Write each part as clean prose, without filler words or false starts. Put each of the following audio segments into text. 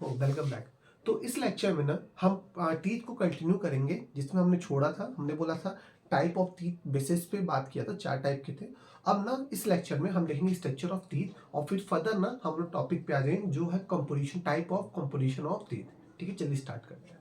Welcome back. तो इस lecture में ना हम टीथ को कंटिन्यू करेंगे जिसमें हमने छोड़ा था। हमने बोला था टाइप ऑफ टीथ बेसिस पे बात किया था, 4 टाइप के थे। अब ना इस लेक्चर में हम देखेंगे स्ट्रक्चर ऑफ टीथ और फिर फर्दर ना हम लोग टॉपिक पे आ जाएंगे जो है composition, type of composition of teeth. ठीक है, चलिए स्टार्ट करते हैं।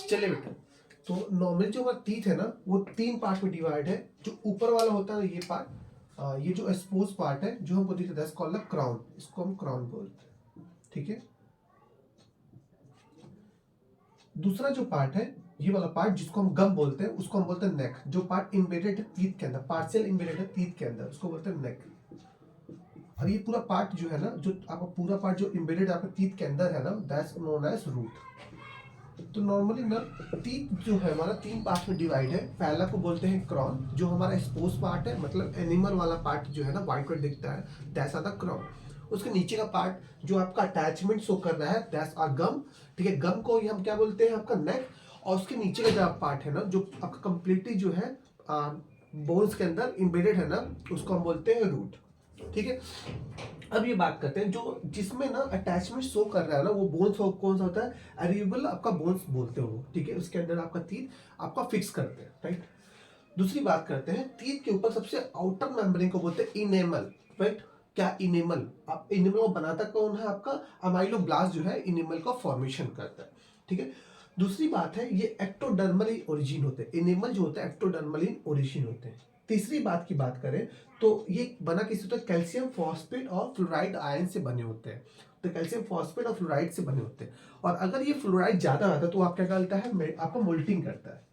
चलिए बेटा, तो नॉर्मली जो हमारा टीथ है ना वो तीन पार्ट में डिवाइड है। जो ऊपर वाला होता है ये पार्ट, ये जो एक्सपोज पार्ट है जो हमको दिखता है कॉल्ड क्राउन, इसको हम क्राउन बोलते हैं, ठीक है। दूसरा जो पार्ट है ये वाला पार्ट जिसको हम गम बोलते हैं उसको हम बोलते हैं नेक। जो पार्ट इम्बेडेड है टीथ के अंदर, पार्शियल इम्बेडेड है टीथ के अंदर, उसको बोलते हैं नेक। और ये पूरा पार्ट जो है ना, जो आपका पूरा पार्ट जो इम्बेडेड आपके टीथ के अंदर है ना, दैट्स नोन एज रूट। तो नॉर्मली ना टीथ जो है हमारा तीन पार्ट में डिवाइड है। पहला को बोलते हैं क्रॉन, जो हमारा एक्सपोज पार्ट है, मतलब एनिमल वाला पार्ट जो है ना व्हाइट कलर दिखता है, दैट्स आर द क्रॉन। उसके नीचे का पार्ट जो आपका अटैचमेंट शो कर रहा है, दैट्स आर गम, ठीक है। गम को हम क्या बोलते हैं, आपका नेक। और उसके नीचे का जो पार्ट है ना, जो आपका कंप्लीटली जो है बोन्स के अंदर इम्बेडेड है ना, उसको हम बोलते हैं रूट, ठीक है। अब ये बात करते हैं जो जिसमें ना अटैचमेंट शो कर रहा है ना, वो बोन्स कौन सा होता है, एरिएबल आपका बोन्स बोलते हो, ठीक है। उसके अंदर आपका टीथ आपका फिक्स करते हैं, राइट। दूसरी बात करते हैं टीथ के ऊपर सबसे आउटर मेम्ब्रेन को बोलते हैं इनेमल, राइट। क्या इनेमल, आप इनेमल को बनाता कौन है, आपका अमाइलोब्लास्ट जो है इनेमल का फॉर्मेशन करता है, ठीक है। दूसरी बात है ये एक्टोडर्मल इन ओरिजिन होते हैं, इनेमल जो होता है एक्टोडर्मल इन ओरिजिन होते हैं। तीसरी बात की बात करें तो ये बना किससे होता है, कैल्शियम फॉस्फेट और फ्लोराइड आयन से बने होते हैं। तो कैल्शियम फॉस्फेट और फ्लोराइड से बने होते हैं। और अगर ये फ्लोराइड ज्यादा आता है तो आप क्या करता है, आपको मोल्टिंग करता है।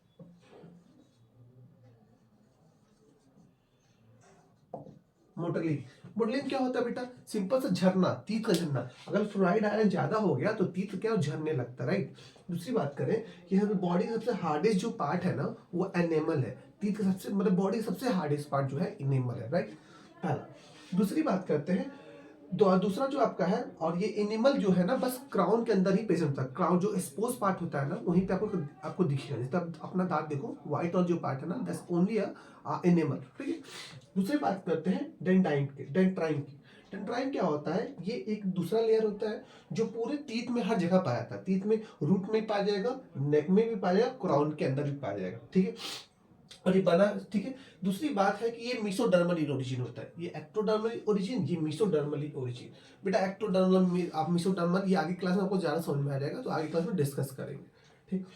मोटरलिंग, मोटरलिंग क्या होता है बेटा, सिंपल सा झरना, टीथ का झरना। अगर फ्लोराइड आयन ज्यादा हो गया तो टीथ क्या झरने लगता है, राइट। दूसरी बात करें कि हमें बॉडी का सबसे हार्डेस्ट जो पार्ट है ना वो एनेमल है। टीथ का सबसे मतलब बॉडी का सबसे हार्डेस्ट पार्ट जो है इनेमल है, राइट, पहला। दूसरी बात करते हैं दूसरा जो आपका है, और ये एनिमल जो है ना बस क्राउन के अंदर ही प्रेजेंट होता है। क्राउन जो एक्सपोज पार्ट होता है ना वहीं पे आपको आपको दिखेगा। जैसे आप अपना दांत देखो, व्हाइट और जो पार्ट है ना दैट्स ओनली अ एनिमल, ठीक है। दूसरी बात करते हैं डेंट्राइन की। डेंट्राइन क्या होता है? ये एक दूसरा लेयर होता है जो पूरे टीथ में हर जगह पाया जाता है। टीथ में रूट में पाया जाएगा, नेक में भी पाया जाएगा, क्राउन के अंदर भी पाया जाएगा, ठीक है। और ये बना, ठीक है। दूसरी बात है कि ये मीसोडर्मल ओरिजिन होता है। ये एक्टोडर्मल ओरिजिन, ये मीसोडर्मल ओरिजिन। बेटा एक्टोडर्मल में आप मीसोडर्मल, ये आगे क्लास में आपको ज़्यादा समझ में आ जाएगा, तो आगे क्लास में डिस्कस करेंगे, ठीक।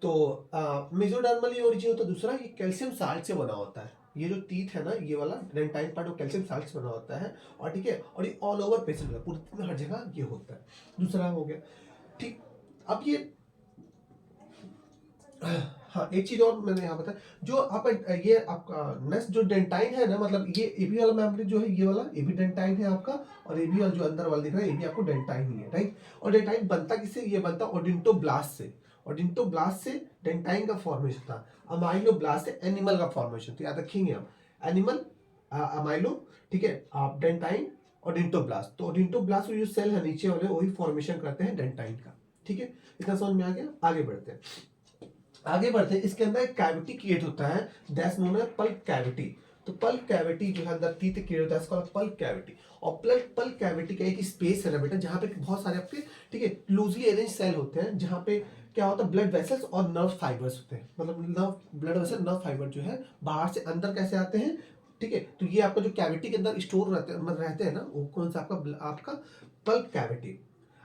तो मेसोडर्मल ओरिजिन होता है। दूसरा ये कैल्शियम साल्ट से बना होता है। ये जो टीथ है ना, ये वाला डेंटाइन पार्ट वो कैल्शियम साल्ट से बना होता है, और ठीक है, और ये ऑल ओवर पेशेंट है, पूरे में हर जगह ये होता है। दूसरा हो गया, ठीक। अब ये हाँ, एक चीज और मैंने यहाँ बताया, जो आप ये आपका नेक्स्ट जो डेंटाइन है ना, मतलब ये एबी वाला मेम्ब्रेन जो है, ये वाला एबी डेंटाइन है आपका, और एबी वाला जो अंदर वाला दिख रहा है ये भी आपको डेंटाइन ही है, राइट। और डेंटाइन बनता किससे? ये बनता ओडिंटोब्लास्ट से। ओडिंटोब्लास्ट से डेंटाइन का फॉर्मेशन था। अमाइलोब्लास्ट से एनिमल का फॉर्मेशन, तो याद रखेंगे आप, एनिमल, अमाइलो, ठीक है, आप डेंटाइन, ओडिंटोब्लास्ट। तो ओडिंटोब्लास्ट जो सेल है नीचे वाले वही फॉर्मेशन करते हैं डेंटाइन का, ठीक है। इतना समझ में आ गया? आगे बढ़ते हैं, इसके अंदर एक कैविटी क्रिएट होता है, that's known as pulp cavity. तो पल्प कैविटी जो है अंदर टीथ क्रिएट होता है, इसका पल्प कैविटी। और पल्प कैविटी का एक स्पेस है ना बेटा, जहाँ पे बहुत सारे आपके, ठीक है, लूजली अरेंज सेल होते हैं, जहाँ पे क्या होता है, ब्लड वेसल्स और नर्व फाइबर्स होते हैं। मतलब nerve, blood vessel, nerve fibre जो है बाहर से अंदर कैसे आते हैं, ठीक है। तो ये आपका जो कैविटी के अंदर स्टोर रहते हैं ना, वो कौन सा आपका पल्प कैविटी।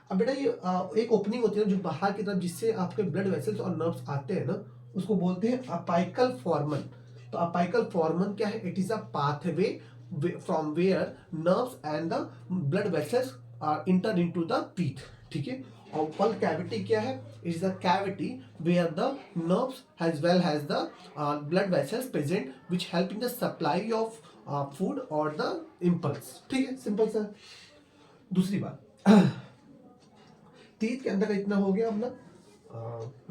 अब बेटा ये एक ओपनिंग होती है जो बाहर की तरफ, जिससे आपके ब्लड वेसल्स और नर्व्स आते हैं ना, उसको बोलते हैं अपाइकल फॉर्मन। तो अपाइकल फॉर्मन क्या है? It is a pathway from where nerves and the blood vessels are enter into the teeth, ठीक है। और पल्प कैविटी क्या है? It is the cavity where the nerves as well as the blood vessels present which help in the supply of food और the impulse, ठीक है, simple सा। दूसरी बात, टीथ के अंदर का इतना हो गया अपना।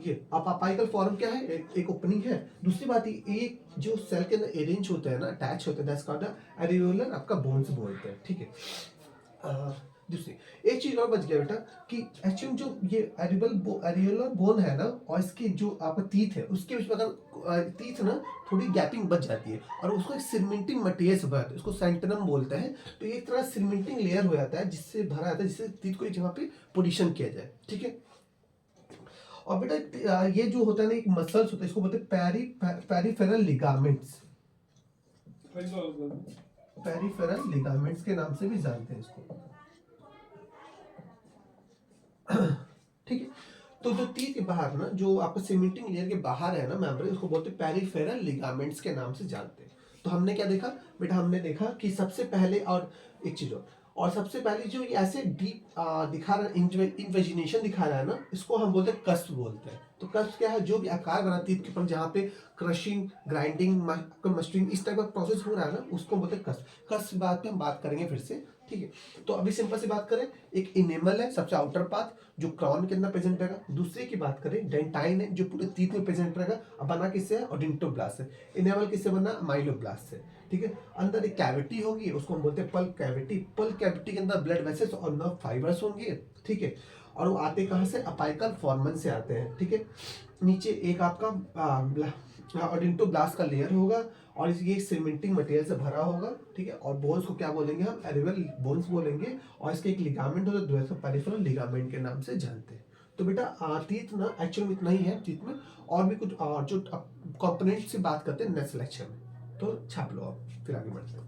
ये अपाइकल फॉर्म क्या है? एक ओपनिंग है। दूसरी बात, ये एक जो सेल के अंदर अरेंज होता है ना, अटैच होता है, दैट्स कॉल्ड एरियोलर आपका बोन्स बोलते हैं, ठीक है। दूसरी एक चीज और बच गया बेटा, कि एक्चुअली जो ये एरियोलर बोन है ना, और इसके जो आपका टीथ है उसके बीच में अगर टीथ ना थोड़ी गैपिंग बच जाती है, और उसको एक सीमेंटिंग मटेरियल से भरा जाता है, उसको सेंटनम बोलते हैं। तो एक तरह सीमेंटिंग लेयर हो जाता है जिससे भरा जाता है, जिससे टीथ को एक जगह पे पोजिशन किया जाए, ठीक है। और बेटा ये जो होता है ना, एक मसल्स होता है, इसको बोलते हैं पेरिफेरल लिगामेंट्स। पेरिफेरल लिगामेंट्स के नाम से भी जानते हैं इसको, ठीक है। तो जो टीथ के बाहर ना, जो आपका सीमेंटिंग लेयर के बाहर है ना मेम्ब्रेन, उसको बोलते हैं पेरिफेरल लिगामेंट्स के नाम से जानते हैं। तो हमने क्या देखा बेटा? हमने देखा कि सबसे पहले, और एक चीज और सबसे पहले जो ये ऐसे डीप दिखा रहा है, इन्वेजिनेशन दिखा रहा है ना, इसको हम बोलते हैं कस्प बोलते हैं। तो कस्प क्या है? जो भी आकार बना टीथ के ऊपर, जहाँ पे क्रशिंग, ग्राइंडिंग, मस्टरिंग, इस टाइप का प्रोसेस हो रहा है ना, उसको बोलते हैं कस्प। कस्प बात पे हम बात करेंगे फिर से, ठीक है। तो अभी सिंपल सी बात करें, एक इनेमल है सबसे आउटर पार्ट जो क्राउन के अंदर प्रेजेंट रहेगा। दूसरे की बात करें, डेंटाइन है जो पूरे टीथ में प्रेजेंट रहेगा। अब बना किससे है? ओडिंटोब्लास्ट से। इनेमल किससे बना? माइलोब्लास्ट से, ठीक है। अंदर एक कैविटी होगी, उसको हम बोलते हैं पल्प कैविटी। पल्प कैविटी के अंदर ब्लड वेसल्स और नर्व फाइबर्स होंगे, ठीक है। और वो आते कहाँ से? अपाइकल फॉर्मन से आते हैं, ठीक है। नीचे एक आपका ओडिंटोब्लास्ट का लेयर होगा, और ये सीमेंटिंग मटेरियल से भरा होगा, ठीक है। और बोन्स को क्या बोलेंगे हम? एरिवल बोन्स बोलेंगे। और इसके एक लिगामेंट होता है, पेरिफेरल लिगामेंट के नाम से जानते हैं। तो बेटा टीथ ना एक्चुअली इतना ही है टीथ में, और भी कुछ जो कंपोनेंट से बात करते हैं नेक्स्ट लेक्चर में। तो छाप लो आप, फिर आगे बढ़ते हैं।